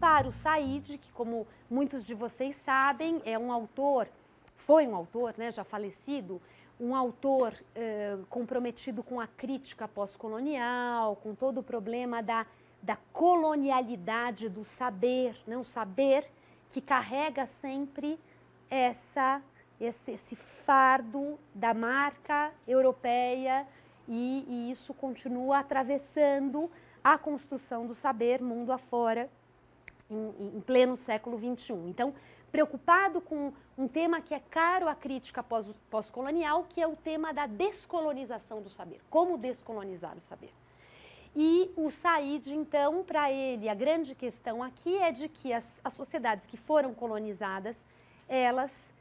para o Said, que como muitos de vocês sabem, é um autor, foi um autor, né, já falecido, um autor comprometido com a crítica pós-colonial, com todo o problema da colonialidade do saber, né, o saber que carrega sempre esse fardo da marca europeia e isso continua atravessando a construção do saber mundo afora em pleno século XXI. Então, preocupado com um tema que é caro à crítica pós-colonial, que é o tema da descolonização do saber. Como descolonizar o saber? E o Said, então, para ele, a grande questão aqui é de que as sociedades que foram colonizadas, elas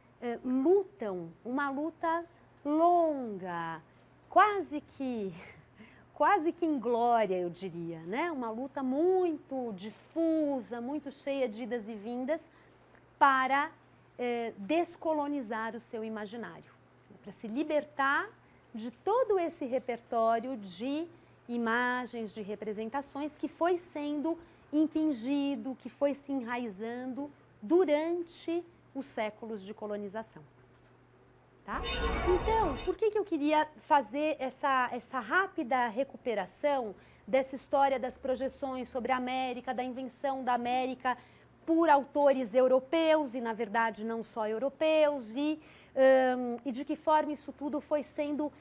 lutam, uma luta longa, quase que inglória, eu diria, né? Uma luta muito difusa, muito cheia de idas e vindas para descolonizar o seu imaginário, para se libertar de todo esse repertório de imagens, de representações que foi sendo impingido, que foi se enraizando durante os séculos de colonização. Tá? Então, por que eu queria fazer essa rápida recuperação dessa história das projeções sobre a América, da invenção da América por autores europeus e, na verdade, não só europeus, e de que forma isso tudo foi sendo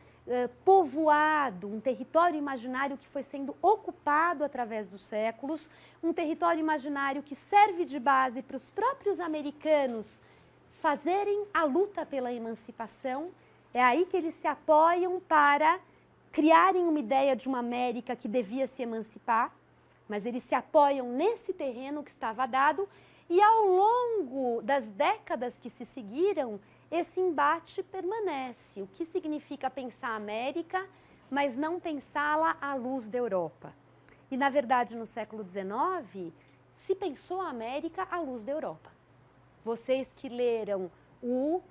povoado, um território imaginário que foi sendo ocupado através dos séculos, um território imaginário que serve de base para os próprios americanos fazerem a luta pela emancipação. É aí que eles se apoiam para criarem uma ideia de uma América que devia se emancipar, mas eles se apoiam nesse terreno que estava dado e ao longo das décadas que se seguiram, esse embate permanece. O que significa pensar a América, mas não pensá-la à luz da Europa? E, na verdade, no século XIX, se pensou a América à luz da Europa. Vocês que leram o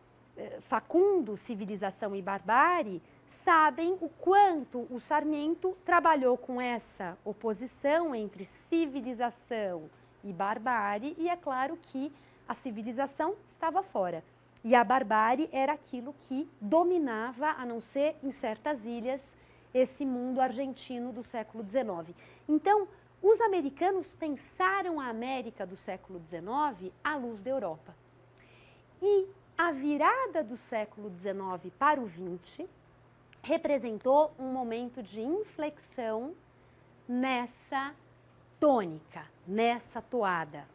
Facundo, Civilização e Barbárie, sabem o quanto o Sarmiento trabalhou com essa oposição entre civilização e barbárie, e é claro que a civilização estava fora. E a barbárie era aquilo que dominava, a não ser em certas ilhas, esse mundo argentino do século XIX. Então, os americanos pensaram a América do século XIX à luz da Europa. E a virada do século XIX para o XX representou um momento de inflexão nessa tônica, nessa toada.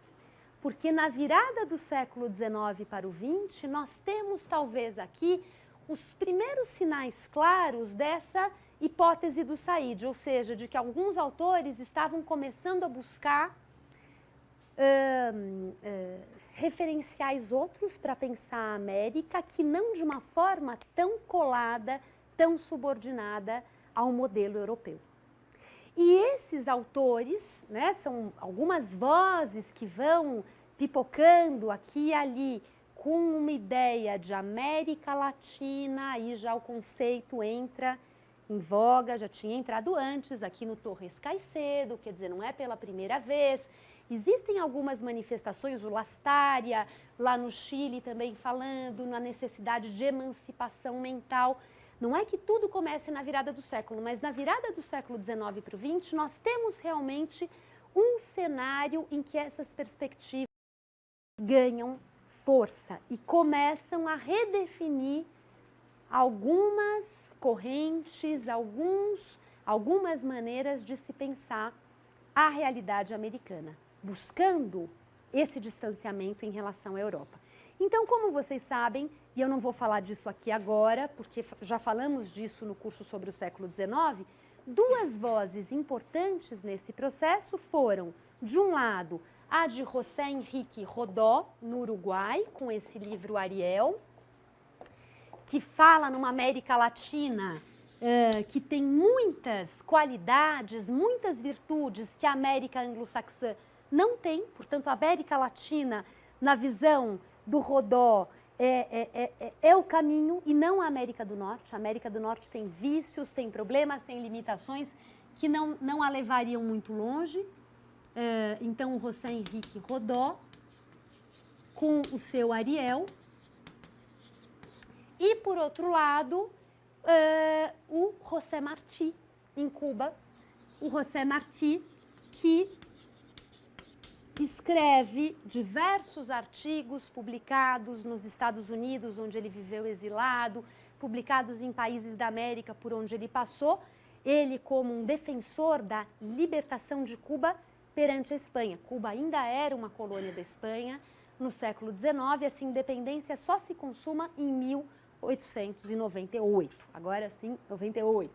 Porque na virada do século XIX para o XX, nós temos talvez aqui os primeiros sinais claros dessa hipótese do Said, ou seja, de que alguns autores estavam começando a buscar referenciais outros para pensar a América, que não de uma forma tão colada, tão subordinada ao modelo europeu. E esses autores, né, são algumas vozes que vão pipocando aqui e ali com uma ideia de América Latina, aí já o conceito entra em voga, já tinha entrado antes, aqui no Torres Caicedo, quer dizer, não é pela primeira vez. Existem algumas manifestações, o Lastaria, lá no Chile também falando na necessidade de emancipação mental. Não é que tudo comece na virada do século, mas na virada do século XIX para o XX, nós temos realmente um cenário em que essas perspectivas ganham força e começam a redefinir algumas correntes, algumas maneiras de se pensar a realidade americana, buscando esse distanciamento em relação à Europa. Então, como vocês sabem, e eu não vou falar disso aqui agora, porque já falamos disso no curso sobre o século XIX, duas vozes importantes nesse processo foram, de um lado, a de José Henrique Rodó, no Uruguai, com esse livro Ariel, que fala numa América Latina que tem muitas qualidades, muitas virtudes que a América anglo-saxã não tem. Portanto, a América Latina, na visão do Rodó, é o caminho e não a América do Norte. A América do Norte tem vícios, tem problemas, tem limitações que não a levariam muito longe. então o José Henrique Rodó, com o seu Ariel. E, por outro lado, o José Martí, em Cuba. O José Martí, que escreve diversos artigos publicados nos Estados Unidos, onde ele viveu exilado, publicados em países da América por onde ele passou, ele como um defensor da libertação de Cuba perante a Espanha. Cuba ainda era uma colônia da Espanha no século XIX, essa independência só se consuma em 1898, agora sim, 98.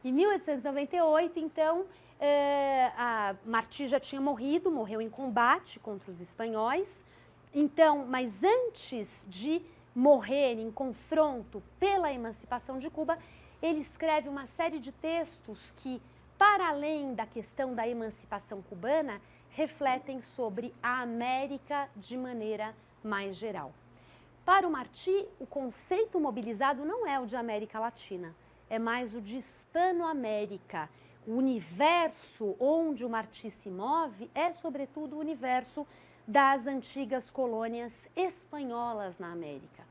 Em 1898, então, Martí já tinha morreu em combate contra os espanhóis. Então, mas antes de morrer em confronto pela emancipação de Cuba, ele escreve uma série de textos que, para além da questão da emancipação cubana, refletem sobre a América de maneira mais geral. Para o Martí, o conceito mobilizado não é o de América Latina, é mais o de Hispanoamérica. O universo onde o Martí se move é, sobretudo, o universo das antigas colônias espanholas na América.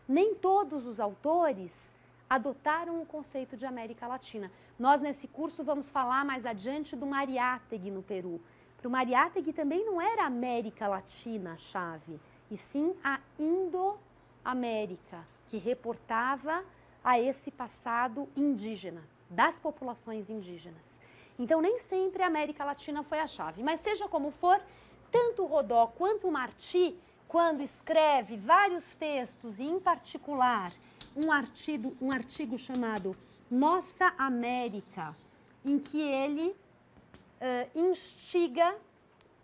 Nem todos os autores adotaram o conceito de América Latina. Nós, nesse curso, vamos falar mais adiante do Mariátegui, no Peru. Para o Mariátegui também não era a América Latina a chave, e sim a Indo-América, que reportava a esse passado indígena, das populações indígenas. Então, nem sempre a América Latina foi a chave, mas seja como for, tanto o Rodó quanto o Martí, quando escreve vários textos, e em particular um artigo chamado Nossa América, em que ele instiga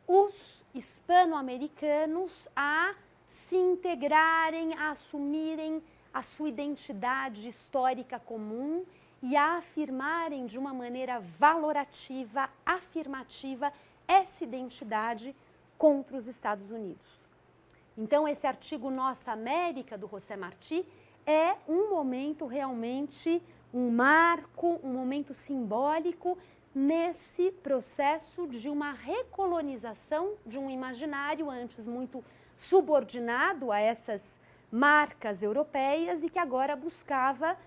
os hispano-americanos a se integrarem, a assumirem a sua identidade histórica comum e a afirmarem de uma maneira valorativa, afirmativa, essa identidade contra os Estados Unidos. Então, esse artigo Nossa América, do José Martí, é um momento realmente, um marco, um momento simbólico nesse processo de uma recolonização de um imaginário antes muito subordinado a essas marcas europeias e que agora buscava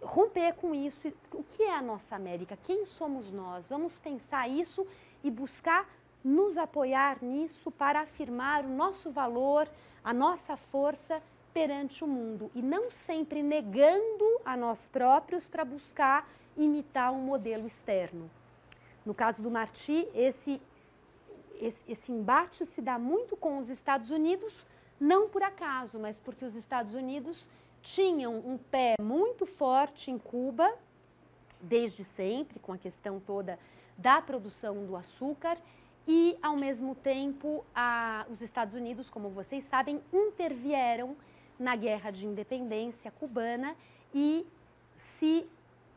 romper com isso. O que é a nossa América? Quem somos nós? Vamos pensar isso e buscar nos apoiar nisso para afirmar o nosso valor, a nossa força perante o mundo e não sempre negando a nós próprios para buscar imitar um modelo externo. No caso do Martí, esse embate se dá muito com os Estados Unidos, não por acaso, mas porque os Estados Unidos tinham um pé muito forte em Cuba, desde sempre, com a questão toda da produção do açúcar, e, ao mesmo tempo, os Estados Unidos, como vocês sabem, intervieram na Guerra de Independência cubana e se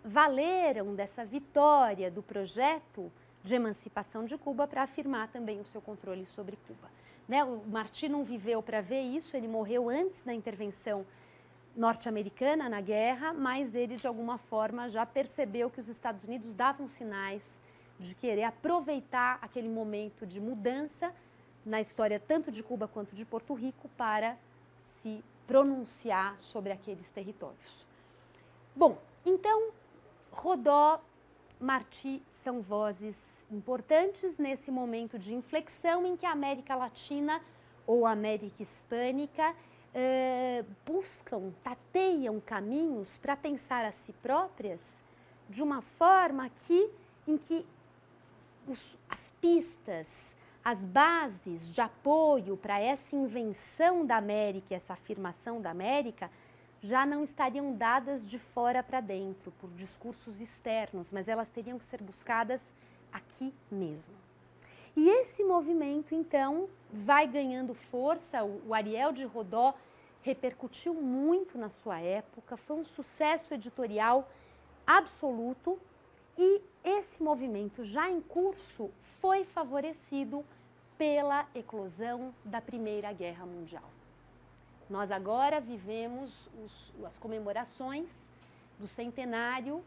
valeram dessa vitória do projeto de emancipação de Cuba para afirmar também o seu controle sobre Cuba. Né? O Martí não viveu para ver isso, ele morreu antes da intervenção norte-americana na guerra, mas ele, de alguma forma, já percebeu que os Estados Unidos davam sinais de querer aproveitar aquele momento de mudança na história tanto de Cuba quanto de Porto Rico para se pronunciar sobre aqueles territórios. Bom, então, Rodó, Martí são vozes importantes nesse momento de inflexão em que a América Latina ou a América Hispânica tateiam caminhos para pensar a si próprias de uma forma em que as pistas, as bases de apoio para essa invenção da América, essa afirmação da América, já não estariam dadas de fora para dentro, por discursos externos, mas elas teriam que ser buscadas aqui mesmo. E esse movimento, então, vai ganhando força. O Ariel de Rodó repercutiu muito na sua época, foi um sucesso editorial absoluto, e esse movimento já em curso foi favorecido pela eclosão da Primeira Guerra Mundial. Nós agora vivemos as comemorações do centenário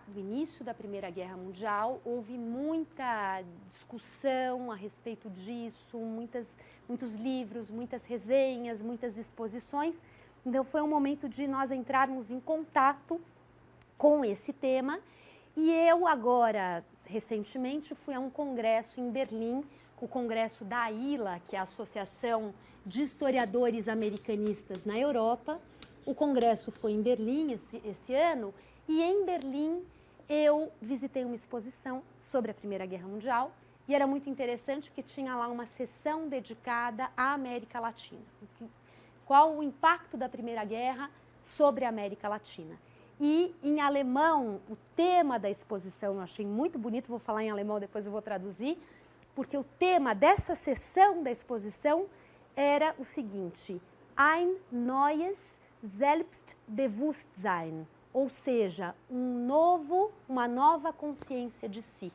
do início da Primeira Guerra Mundial. Houve muita discussão a respeito disso, muitos livros, muitas resenhas, muitas exposições. Então foi um momento de nós entrarmos em contato com esse tema. E eu agora, recentemente, fui a um congresso em Berlim, o congresso da AILA, que é a Associação de Historiadores Americanistas na Europa. O congresso foi em Berlim esse ano, e em Berlim eu visitei uma exposição sobre a Primeira Guerra Mundial, e era muito interessante porque tinha lá uma sessão dedicada à América Latina. Qual o impacto da Primeira Guerra sobre a América Latina? E em alemão, o tema da exposição eu achei muito bonito, vou falar em alemão, depois eu vou traduzir, porque o tema dessa sessão da exposição era o seguinte: Ein neues Selbstbewusstsein, ou seja, uma nova consciência de si.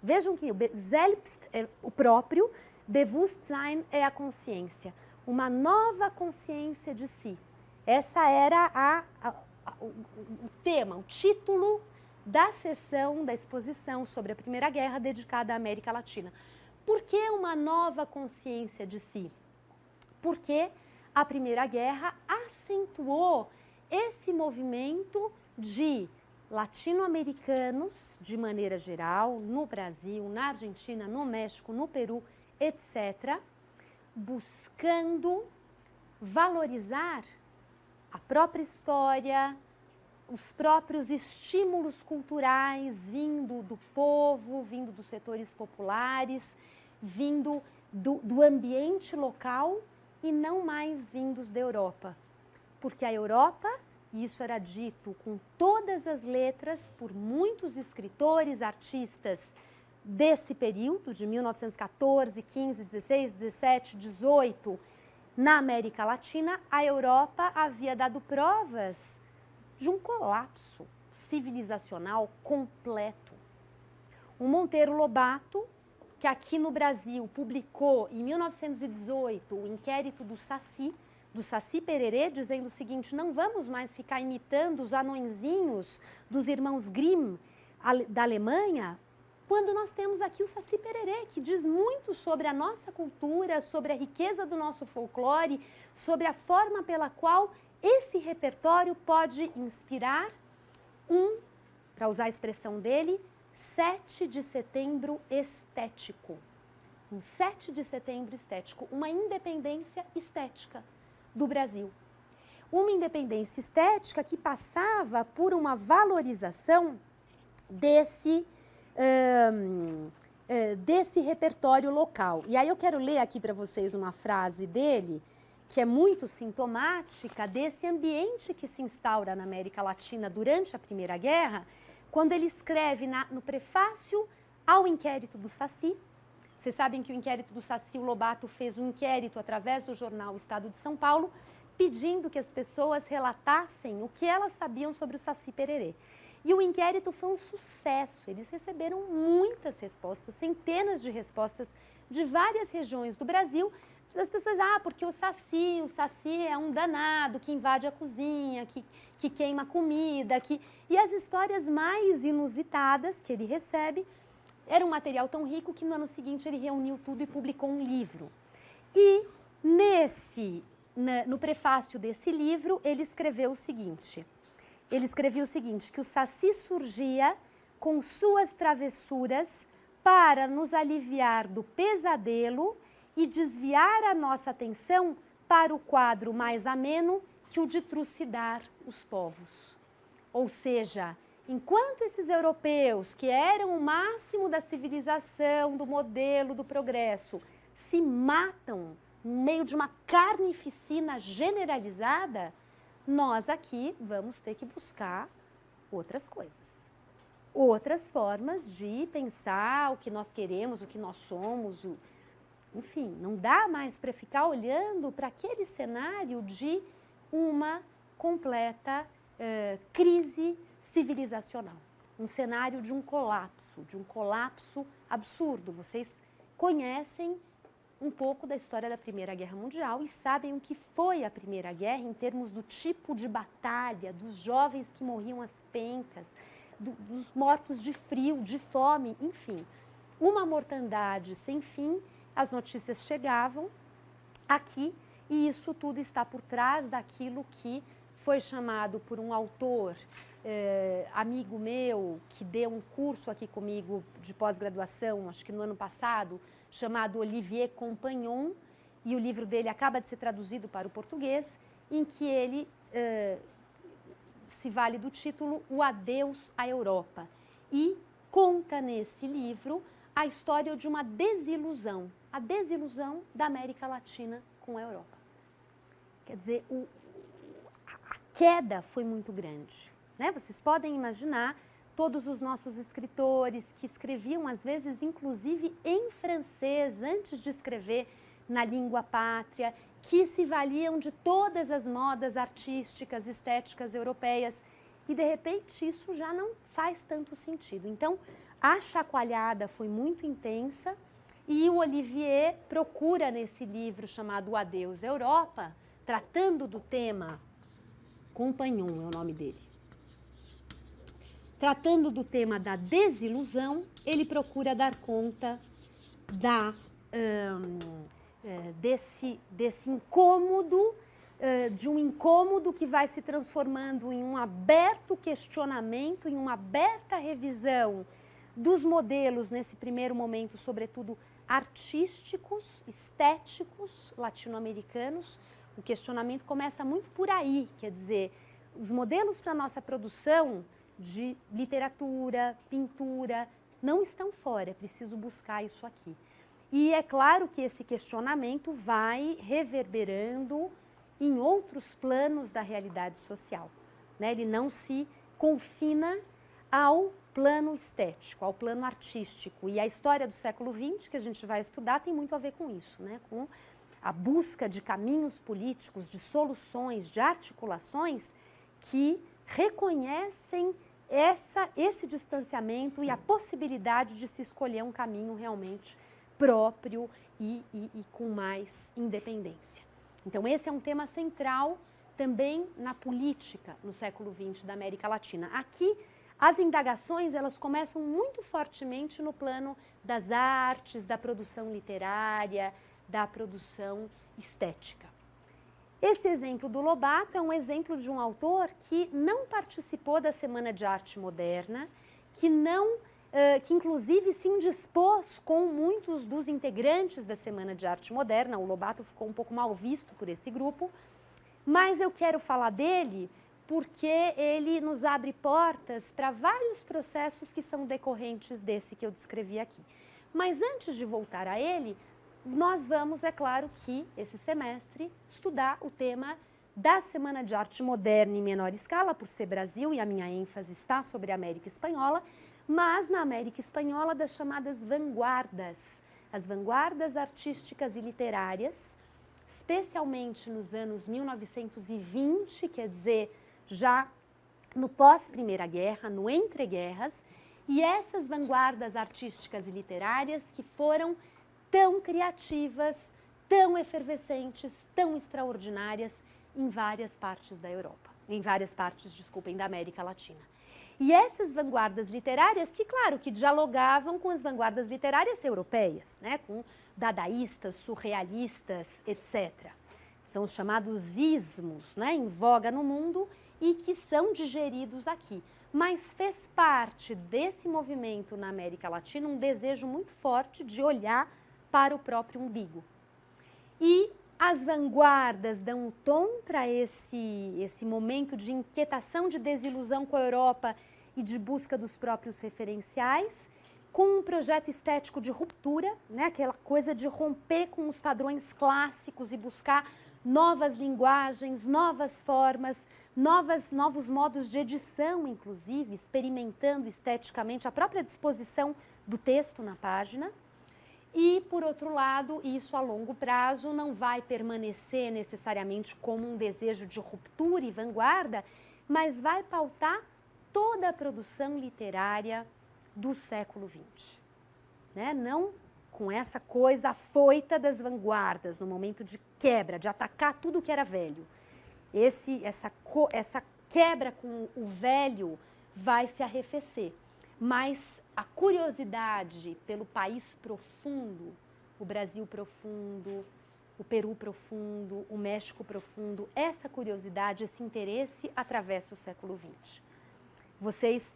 Vejam que o Selbst é o próprio, Bewusstsein é a consciência, uma nova consciência de si. Essa era o tema, o título da sessão, da exposição sobre a Primeira Guerra dedicada à América Latina. Por que uma nova consciência de si? Porque a Primeira Guerra acentuou esse movimento de latino-americanos, de maneira geral, no Brasil, na Argentina, no México, no Peru, etc., buscando valorizar a própria história, os próprios estímulos culturais vindo do povo, vindo dos setores populares, vindo do ambiente local e não mais vindos da Europa. Porque a Europa, e isso era dito com todas as letras por muitos escritores, artistas desse período, de 1914, 15, 16, 17, 18, na América Latina, a Europa havia dado provas de um colapso civilizacional completo. O Monteiro Lobato, que aqui no Brasil publicou em 1918 o inquérito do Saci Pererê, dizendo o seguinte: não vamos mais ficar imitando os anõezinhos dos irmãos Grimm da Alemanha, quando nós temos aqui o Saci Pererê, que diz muito sobre a nossa cultura, sobre a riqueza do nosso folclore, sobre a forma pela qual esse repertório pode inspirar para usar a expressão dele, 7 de setembro estético. Um 7 de setembro estético, uma independência estética do Brasil. Uma independência estética que passava por uma valorização desse repertório local. E aí eu quero ler aqui para vocês uma frase dele, que é muito sintomática desse ambiente que se instaura na América Latina durante a Primeira Guerra, quando ele escreve no prefácio ao inquérito do Saci. Vocês sabem que o inquérito do Saci, o Lobato fez um inquérito através do jornal Estado de São Paulo, pedindo que as pessoas relatassem o que elas sabiam sobre o Saci Pererê. E o inquérito foi um sucesso, eles receberam muitas respostas, centenas de respostas de várias regiões do Brasil, das pessoas, porque o Saci é um danado que invade a cozinha, que queima comida, e as histórias mais inusitadas que ele recebe, era um material tão rico que no ano seguinte ele reuniu tudo e publicou um livro. E no prefácio desse livro, ele escreveu o seguinte, que o Saci surgia com suas travessuras para nos aliviar do pesadelo e desviar a nossa atenção para o quadro mais ameno que o de trucidar os povos. Ou seja, enquanto esses europeus, que eram o máximo da civilização, do modelo, do progresso, se matam no meio de uma carnificina generalizada, nós aqui vamos ter que buscar outras coisas. Outras formas de pensar o que nós queremos, o que nós somos. Enfim, não dá mais para ficar olhando para aquele cenário de uma completa crise civilizacional. Um cenário de um colapso absurdo. Vocês conhecem um pouco da história da Primeira Guerra Mundial e sabem o que foi a Primeira Guerra em termos do tipo de batalha, dos jovens que morriam às pencas, dos mortos de frio, de fome, enfim. Uma mortandade sem fim, as notícias chegavam aqui e isso tudo está por trás daquilo que foi chamado por um autor, amigo meu, que deu um curso aqui comigo de pós-graduação, acho que no ano passado, chamado Olivier Compagnon, e o livro dele acaba de ser traduzido para o português, em que ele se vale do título O Adeus à Europa. E conta nesse livro a história de uma desilusão, a desilusão da América Latina com a Europa. Quer dizer, a queda foi muito grande, né? Vocês podem imaginar todos os nossos escritores que escreviam, às vezes, inclusive em francês, antes de escrever na língua pátria, que se valiam de todas as modas artísticas, estéticas europeias, e, de repente, isso já não faz tanto sentido. Então, a chacoalhada foi muito intensa e o Olivier procura, nesse livro chamado O Adeus Europa, tratando do tema, Compagnon é o nome dele, tratando do tema da desilusão, ele procura dar conta desse incômodo, de um incômodo que vai se transformando em um aberto questionamento, em uma aberta revisão dos modelos, nesse primeiro momento, sobretudo artísticos, estéticos, latino-americanos. O questionamento começa muito por aí, quer dizer, os modelos para a nossa produção de literatura, pintura, não estão fora, é preciso buscar isso aqui. E é claro que esse questionamento vai reverberando em outros planos da realidade social, né? Ele não se confina ao plano estético, ao plano artístico. E a história do século XX, que a gente vai estudar, tem muito a ver com isso, né? Com a busca de caminhos políticos, de soluções, de articulações que reconhecem esse distanciamento e a possibilidade de se escolher um caminho realmente próprio e com mais independência. Então, esse é um tema central também na política no século XX da América Latina. Aqui, as indagações, elas começam muito fortemente no plano das artes, da produção literária, da produção estética. Esse exemplo do Lobato é um exemplo de um autor que não participou da Semana de Arte Moderna, que inclusive se indispôs com muitos dos integrantes da Semana de Arte Moderna. O Lobato ficou um pouco mal visto por esse grupo, mas eu quero falar dele porque ele nos abre portas para vários processos que são decorrentes desse que eu descrevi aqui. Mas antes de voltar a ele, nós vamos, é claro que, esse semestre, estudar o tema da Semana de Arte Moderna em menor escala, por ser Brasil, e a minha ênfase está sobre a América Espanhola, mas na América Espanhola das chamadas vanguardas, as vanguardas artísticas e literárias, especialmente nos anos 1920, quer dizer, já no pós-Primeira Guerra, no entreguerras, e essas vanguardas artísticas e literárias que foram tão criativas, tão efervescentes, tão extraordinárias em várias partes da Europa, da América Latina. E essas vanguardas literárias que, claro, que dialogavam com as vanguardas literárias europeias, né, com dadaístas, surrealistas, etc. São os chamados ismos, né, em voga no mundo e que são digeridos aqui. Mas fez parte desse movimento na América Latina um desejo muito forte de olhar para o próprio umbigo. E as vanguardas dão um tom para esse momento de inquietação, de desilusão com a Europa e de busca dos próprios referenciais, com um projeto estético de ruptura, né, aquela coisa de romper com os padrões clássicos e buscar novas linguagens, novas formas, novos modos de edição, inclusive, experimentando esteticamente a própria disposição do texto na página. E, por outro lado, isso a longo prazo não vai permanecer necessariamente como um desejo de ruptura e vanguarda, mas vai pautar toda a produção literária do século XX. Né? Não com essa coisa afoita das vanguardas, no momento de quebra, de atacar tudo que era velho. Essa quebra com o velho vai se arrefecer. Mas a curiosidade pelo país profundo, o Brasil profundo, o Peru profundo, o México profundo, essa curiosidade, esse interesse atravessa o século XX. Vocês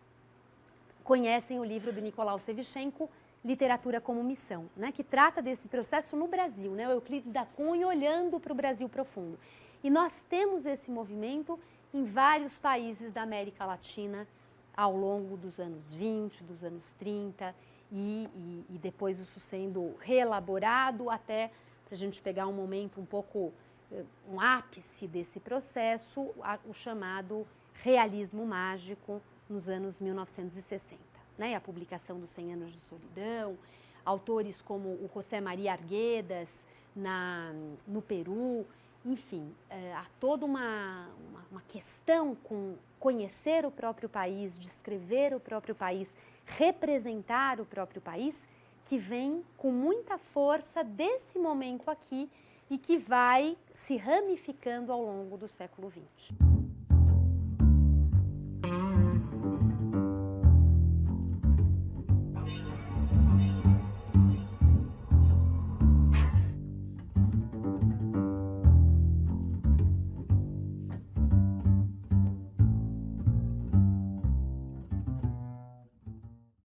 conhecem o livro do Nicolau Sevchenko, Literatura como Missão, né, que trata desse processo no Brasil, né, o Euclides da Cunha olhando para o Brasil profundo. E nós temos esse movimento em vários países da América Latina ao longo dos anos 20, dos anos 30 e depois isso sendo reelaborado até para a gente pegar um momento um pouco, um ápice desse processo, o chamado realismo mágico nos anos 1960. Né, a publicação dos 100 anos de solidão, autores como o José Maria Arguedas no Peru, enfim, há toda uma questão com conhecer o próprio país, descrever o próprio país, representar o próprio país, que vem com muita força desse momento aqui e que vai se ramificando ao longo do século XX.